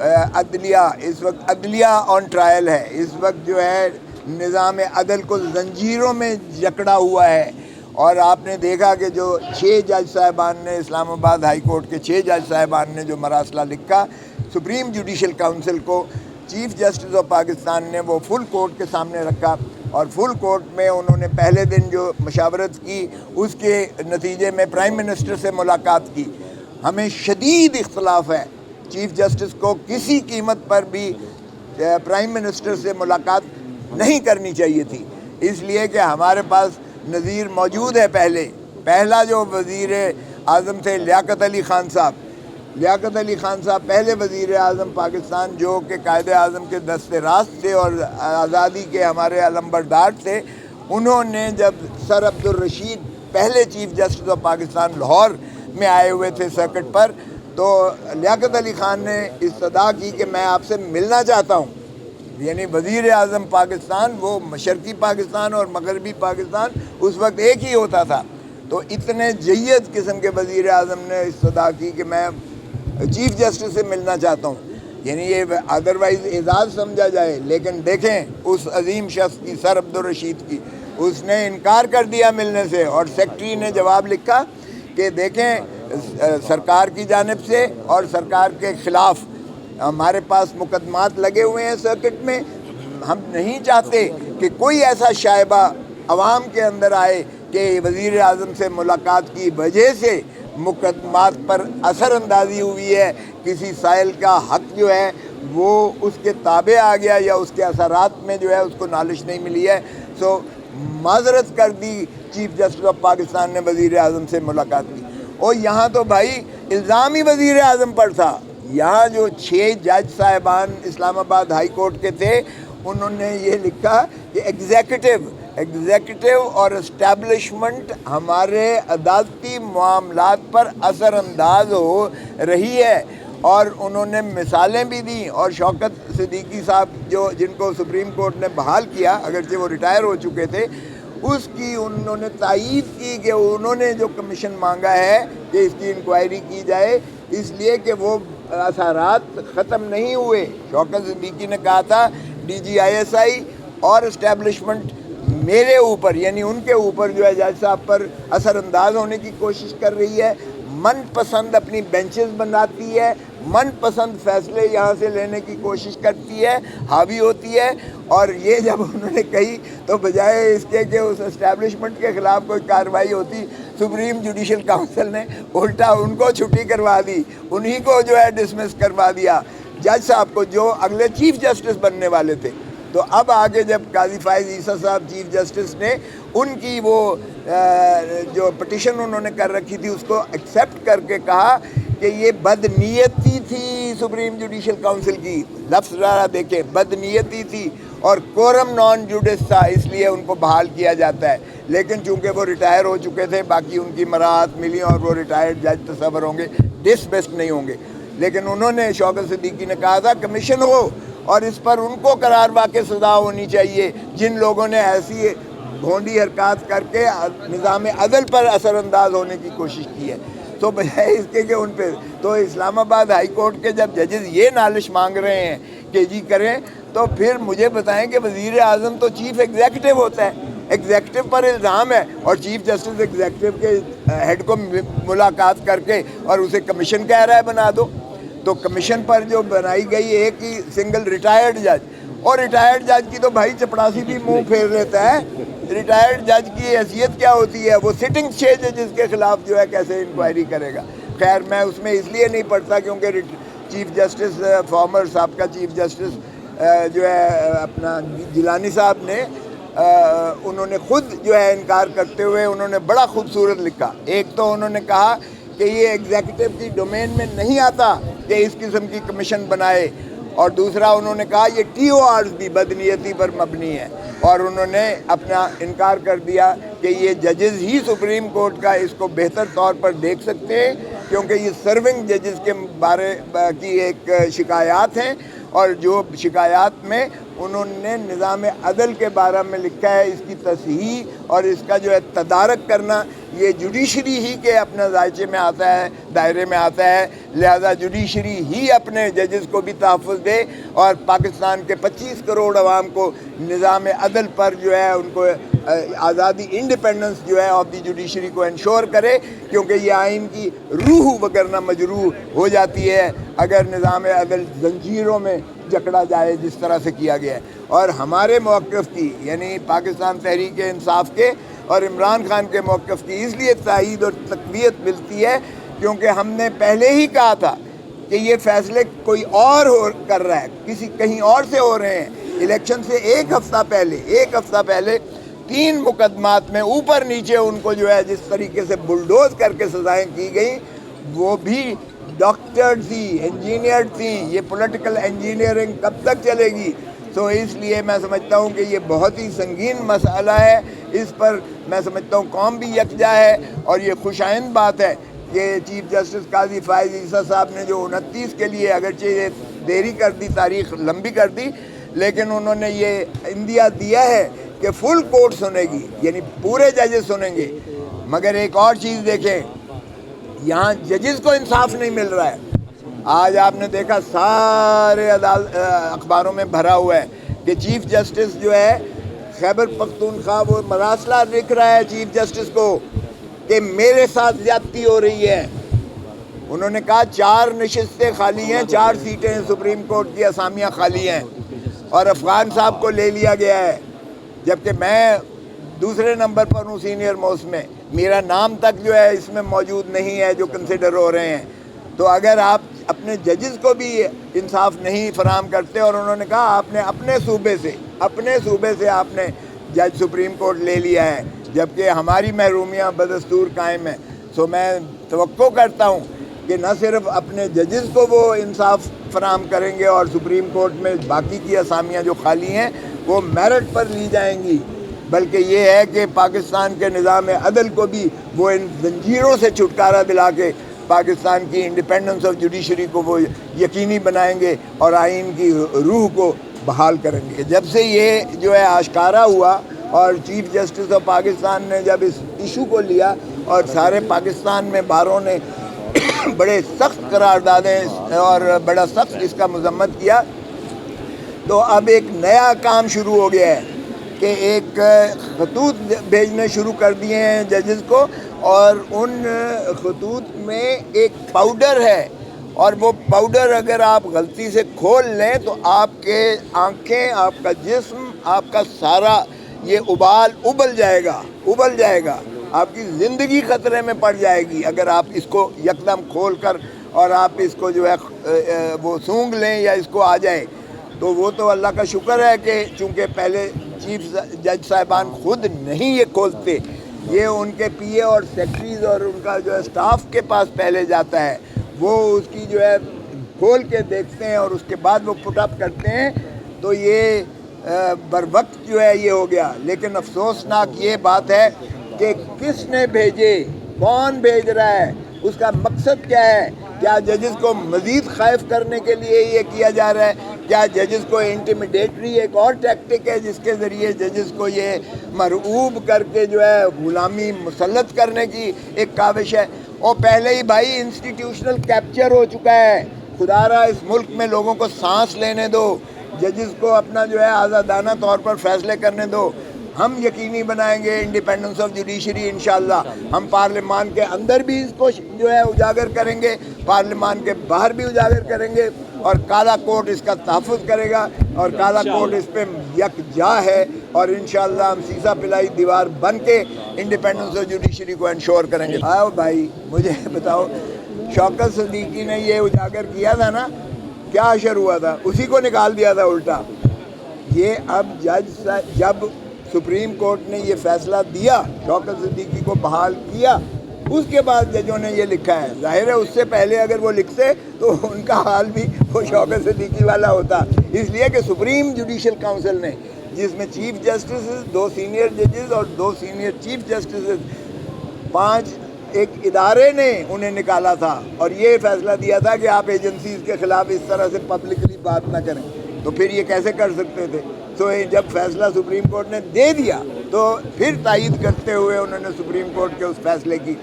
عدلیہ، اس وقت عدلیہ آن ٹرائل ہے، اس وقت جو ہے نظام عدل کو زنجیروں میں جکڑا ہوا ہے۔ اور آپ نے دیکھا کہ جو 6 جج صاحبان نے اسلام آباد ہائی کورٹ کے 6 جج صاحبان نے جو مراسلہ لکھا سپریم جوڈیشل کونسل کو، چیف جسٹس آف پاکستان نے وہ فل کورٹ کے سامنے رکھا، اور فل کورٹ میں انہوں نے پہلے دن جو مشاورت کی اس کے نتیجے میں پرائم منسٹر سے ملاقات کی۔ ہمیں شدید اختلاف ہے، چیف جسٹس کو کسی قیمت پر بھی پرائم منسٹر سے ملاقات نہیں کرنی چاہیے تھی، اس لیے کہ ہمارے پاس نظیر موجود ہے۔ پہلا جو وزیر اعظم تھے لیاقت علی خان صاحب، لیاقت علی خان صاحب پہلے وزیر اعظم پاکستان جو کہ قائد اعظم کے دست راست تھے اور آزادی کے ہمارے علمبردار تھے۔ انہوں نے جب سر عبدالرشید پہلے chief justice of Pakistan Lahore میں آئے ہوئے تھے سرکٹ پر، تو لیاقت علی خان نے استدعا کی کہ میں آپ سے ملنا چاہتا ہوں۔ یعنی وزیر اعظم پاکستان، وہ مشرقی پاکستان اور مغربی پاکستان اس وقت ایک ہی ہوتا تھا، تو اتنے جید قسم کے وزیر اعظم نے استدعا کی کہ میں چیف جسٹس سے ملنا چاہتا ہوں۔ یعنی یہ ادروائز اعزاز سمجھا جائے، لیکن دیکھیں اس عظیم شخص کی، سر عبدالرشید کی، اس نے انکار کر دیا ملنے سے، اور سیکرٹری نے جواب لکھا کہ دیکھیں سرکار کی جانب سے اور سرکار کے خلاف ہمارے پاس مقدمات لگے ہوئے ہیں سرکٹ میں، ہم نہیں چاہتے کہ کوئی ایسا شائبہ عوام کے اندر آئے کہ وزیر اعظم سے ملاقات کی وجہ سے مقدمات پر اثر اندازی ہوئی ہے، کسی سائل کا حق جو ہے وہ اس کے تابع آ گیا یا اس کے اثرات میں جو ہے اس کو نالش نہیں ملی ہے۔ سو معذرت کر دی چیف جسٹس آف پاکستان نے وزیر اعظم سے ملاقات کی، اور یہاں تو بھائی الزام ہی وزیر اعظم پر تھا۔ یہاں جو 6 جج صاحبان اسلام آباد ہائی کورٹ کے تھے، انہوں نے یہ لکھا کہ ایگزیکٹو اور اسٹیبلشمنٹ ہمارے عدالتی معاملات پر اثر انداز ہو رہی ہے، اور انہوں نے مثالیں بھی دیں۔ اور شوکت صدیقی صاحب جن کو سپریم کورٹ نے بحال کیا، اگرچہ وہ ریٹائر ہو چکے تھے، اس کی انہوں نے تائید کی کہ انہوں نے جو کمیشن مانگا ہے کہ اس کی انکوائری کی جائے، اس لیے کہ وہ اثرات ختم نہیں ہوئے۔ شوکت صدیقی نے کہا تھا DGISI اور اسٹیبلشمنٹ میرے اوپر، یعنی ان کے اوپر جو ہے جج صاحب پر اثر انداز ہونے کی کوشش کر رہی ہے، من پسند اپنی بینچز بناتی ہے، من پسند فیصلے یہاں سے لینے کی کوشش کرتی ہے، حاوی ہوتی ہے۔ اور یہ جب انہوں نے کہی تو بجائے اس کے کہ اس اسٹیبلشمنٹ کے خلاف کوئی کارروائی ہوتی، سپریم جوڈیشل کونسل نے الٹا ان کو چھٹی کروا دی، انہی کو جو ہے ڈسمس کروا دیا، جج صاحب کو جو اگلے چیف جسٹس بننے والے تھے۔ تو اب آگے جب قاضی فائز عیسیٰ صاحب چیف جسٹس نے ان کی وہ جو پٹیشن انہوں نے کر رکھی تھی اس کو ایکسیپٹ کر کے کہا کہ یہ بدنیتی تھی سپریم جوڈیشل کونسل کی، لفظ ذرا دیکھیں، بدنیتی تھی اور کورم نان جوڈس تھا، اس لیے ان کو بحال کیا جاتا ہے۔ لیکن چونکہ وہ ریٹائر ہو چکے تھے، باقی ان کی مراعات ملی اور وہ ریٹائرڈ جج تصور ہوں گے، ڈسمسڈ نہیں ہوں گے۔ لیکن انہوں نے، شوکت صدیقی نے کہا تھا کمیشن ہو اور اس پر ان کو قرار واقع سزا ہونی چاہیے جن لوگوں نے ایسی بھونڈی حرکات کر کے نظام عدل پر اثر انداز ہونے کی کوشش کی ہے۔ تو بجائے اس کے کہ ان پہ، تو اسلام آباد ہائی کورٹ کے جب ججز یہ نالش مانگ رہے ہیں کہ جی کریں، تو پھر مجھے بتائیں کہ وزیر اعظم تو چیف ایگزیکٹو ہوتا ہے، ایگزیکٹو پر الزام ہے اور چیف جسٹس ایگزیکٹو کے ہیڈ کو ملاقات کر کے اور اسے کمیشن کہہ رہا ہے بنا دو۔ تو کمیشن پر جو بنائی گئی ایک ہی سنگل ریٹائرڈ جج، اور ریٹائرڈ جج کی تو بھائی چپڑاسی بھی منہ پھیر لیتا ہے۔ ریٹائرڈ جج کی حیثیت کیا ہوتی ہے؟ وہ سٹنگ 6 ججز کے خلاف جو ہے کیسے انکوائری کرے گا؟ خیر میں اس میں اس لیے نہیں پڑھتا کیونکہ چیف جسٹس فارمر سابقہ چیف جسٹس جو ہے اپنا جیلانی صاحب نے، انہوں نے خود جو ہے انکار کرتے ہوئے انہوں نے بڑا خوبصورت لکھا۔ ایک تو انہوں نے کہا کہ یہ ایگزیکٹو کی ڈومین میں نہیں آتا کہ اس قسم کی کمیشن بنائے، اور دوسرا انہوں نے کہا یہ TORs بھی بدنیتی پر مبنی ہے، اور انہوں نے اپنا انکار کر دیا کہ یہ ججز ہی سپریم کورٹ کا اس کو بہتر طور پر دیکھ سکتے ہیں کیونکہ یہ سرونگ ججز کے بارے کی ایک شکایات ہیں، اور جو شکایات میں انہوں نے نظام عدل کے بارے میں لکھا ہے، اس کی تصحیح اور اس کا جو ہے تدارک کرنا، یہ جوڈیشری ہی کے اپنے دائرے میں آتا ہے، لہذا جوڈیشری ہی اپنے ججز کو بھی تحفظ دے اور پاکستان کے 25 کروڑ عوام کو نظام عدل پر جو ہے ان کو آزادی، انڈیپینڈنس جو ہے آف دی جوڈیشری کو انشور کرے، کیونکہ یہ آئین کی روح وگرنہ مجروح ہو جاتی ہے اگر نظام عدل زنجیروں میں جکڑا جائے جس طرح سے کیا گیا ہے۔ اور ہمارے موقف کی، یعنی پاکستان تحریک انصاف کے اور عمران خان کے موقف کی اس لیے تائید اور تقویت ملتی ہے کیونکہ ہم نے پہلے ہی کہا تھا کہ یہ فیصلے کوئی اور کر رہا ہے، کہیں اور سے ہو رہے ہیں۔ الیکشن سے ایک ہفتہ پہلے 3 مقدمات میں اوپر نیچے ان کو جو ہے جس طریقے سے بلڈوز کر کے سزائیں کی گئیں، وہ بھی ڈاکٹر تھی، انجینئر تھیں۔ یہ پولیٹیکل انجینئرنگ کب تک چلے گی؟ تو اس لیے میں سمجھتا ہوں کہ یہ بہت ہی سنگین مسئلہ ہے، اس پر میں سمجھتا ہوں قوم بھی یکجا ہے، اور یہ خوش آئند بات ہے کہ چیف جسٹس قاضی فائز عیسیٰ صاحب نے جو 29 کے لیے اگرچہ یہ دیری کر دی، تاریخ لمبی کر دی، لیکن انہوں نے یہ اندیا دیا ہے کہ فل کورٹ سنے گی، یعنی پورے ججز سنیں گے۔ مگر ایک اور چیز دیکھیں، یہاں ججز کو انصاف نہیں مل رہا ہے۔ آج آپ نے دیکھا سارے اخباروں میں بھرا ہوا ہے کہ چیف جسٹس جو ہے خیبر پختونخوا، وہ مراسلہ لکھ رہا ہے چیف جسٹس کو کہ میرے ساتھ زیادتی ہو رہی ہے۔ انہوں نے کہا 4 نشستیں خالی ہیں، 4 سیٹیں سپریم کورٹ کی اسامیاں خالی ہیں، اور افغان صاحب کو لے لیا گیا ہے، جبکہ میں دوسرے نمبر پر ہوں سینئر موسٹ میں، میرا نام تک جو ہے اس میں موجود نہیں ہے جو کنسیڈر ہو رہے ہیں۔ تو اگر آپ اپنے ججز کو بھی انصاف نہیں فراہم کرتے، اور انہوں نے کہا آپ نے اپنے صوبے سے آپ نے جج سپریم کورٹ لے لیا ہے، جبکہ ہماری محرومیاں بدستور قائم ہیں۔ سو میں توقع کرتا ہوں کہ نہ صرف اپنے ججز کو وہ انصاف فراہم کریں گے اور سپریم کورٹ میں باقی کی اسامیاں جو خالی ہیں وہ میرٹ پر لی جائیں گی، بلکہ یہ ہے کہ پاکستان کے نظام عدل کو بھی وہ ان زنجیروں سے چھٹکارا دلا کے پاکستان کی انڈیپینڈنس آف جوڈیشری کو وہ یقینی بنائیں گے اور آئین کی روح کو بحال کریں گے۔ جب سے یہ جو ہے آشکارا ہوا اور چیف جسٹس آف پاکستان نے جب اس ایشو کو لیا اور سارے پاکستان میں باروں نے بڑے سخت قراردادیں اور بڑا سخت اس کا مذمت کیا، تو اب ایک نیا کام شروع ہو گیا ہے کہ ایک خطوط بھیجنے شروع کر دیے ہیں ججز کو، اور ان خطوط میں ایک پاؤڈر ہے، اور وہ پاؤڈر اگر آپ غلطی سے کھول لیں تو آپ کے آنکھیں، آپ کا جسم، آپ کا سارا یہ ابل جائے گا، آپ کی زندگی خطرے میں پڑ جائے گی اگر آپ اس کو یکدم کھول کر اور آپ اس کو جو ہے وہ سونگھ لیں یا اس کو آ جائے۔ تو وہ تو اللہ کا شکر ہے کہ چونکہ پہلے چیف جج صاحبان خود نہیں یہ کھولتے، یہ ان کے پی اے اور سیکٹریز اور ان کا جو ہے اسٹاف کے پاس پہلے جاتا ہے، وہ اس کی جو ہے کھول کے دیکھتے ہیں اور اس کے بعد وہ پٹ اپ کرتے ہیں۔ تو یہ بر وقت جو ہے یہ ہو گیا، لیکن افسوسناک یہ بات ہے کہ کس نے بھیجے، کون بھیج رہا ہے، اس کا مقصد کیا ہے؟ کیا ججز کو مزید خائف کرنے کے لیے یہ کیا جا رہا ہے؟ کیا ججز کو انٹیمیڈیٹری ایک اور ٹیکٹک ہے جس کے ذریعے ججز کو یہ مرعوب کر کے جو ہے غلامی مسلط کرنے کی ایک کاوش ہے؟ اور پہلے ہی بھائی انسٹیٹیوشنل کیپچر ہو چکا ہے۔ خدا را اس ملک میں لوگوں کو سانس لینے دو، ججز کو اپنا جو ہے آزادانہ طور پر فیصلے کرنے دو۔ ہم یقینی بنائیں گے انڈیپینڈنس آف جوڈیشری انشاءاللہ۔ ہم پارلیمان کے اندر بھی اس کو جو ہے اجاگر کریں گے، پارلیمان کے باہر بھی اجاگر کریں گے، اور کالا کوٹ اس کا تحفظ کرے گا، اور کالا کوٹ اس پہ یکجا ہے، اور انشاءاللہ ہم سیسا پلائی دیوار بن کے انڈیپینڈنس آف جوڈیشری کو انشور کریں گے۔ آؤ بھائی مجھے بتاؤ، شوکت صدیقی نے یہ اجاگر کیا تھا نا، کیا اشر ہوا تھا؟ اسی کو نکال دیا تھا الٹا۔ یہ اب جب سپریم کورٹ نے یہ فیصلہ دیا، شوکت صدیقی کو بحال کیا، اس کے بعد ججوں نے یہ لکھا ہے۔ ظاہر ہے اس سے پہلے اگر وہ لکھتے تو ان کا حال بھی وہ شوکت صدیقی والا ہوتا، اس لیے کہ سپریم جوڈیشل کاؤنسل نے، جس میں چیف جسٹسز، 2 سینئر ججز اور 2 سینئر چیف جسٹسز، 5 ایک ادارے نے انہیں نکالا تھا، اور یہ فیصلہ دیا تھا کہ آپ ایجنسیز کے خلاف اس طرح سے پبلکلی بات نہ کریں، تو پھر یہ کیسے کر سکتے تھے؟ تو جب فیصلہ سپریم کورٹ نے دے دیا تو پھر تائید کرتے ہوئے انہوں نے سپریم کورٹ کے اس فیصلے کی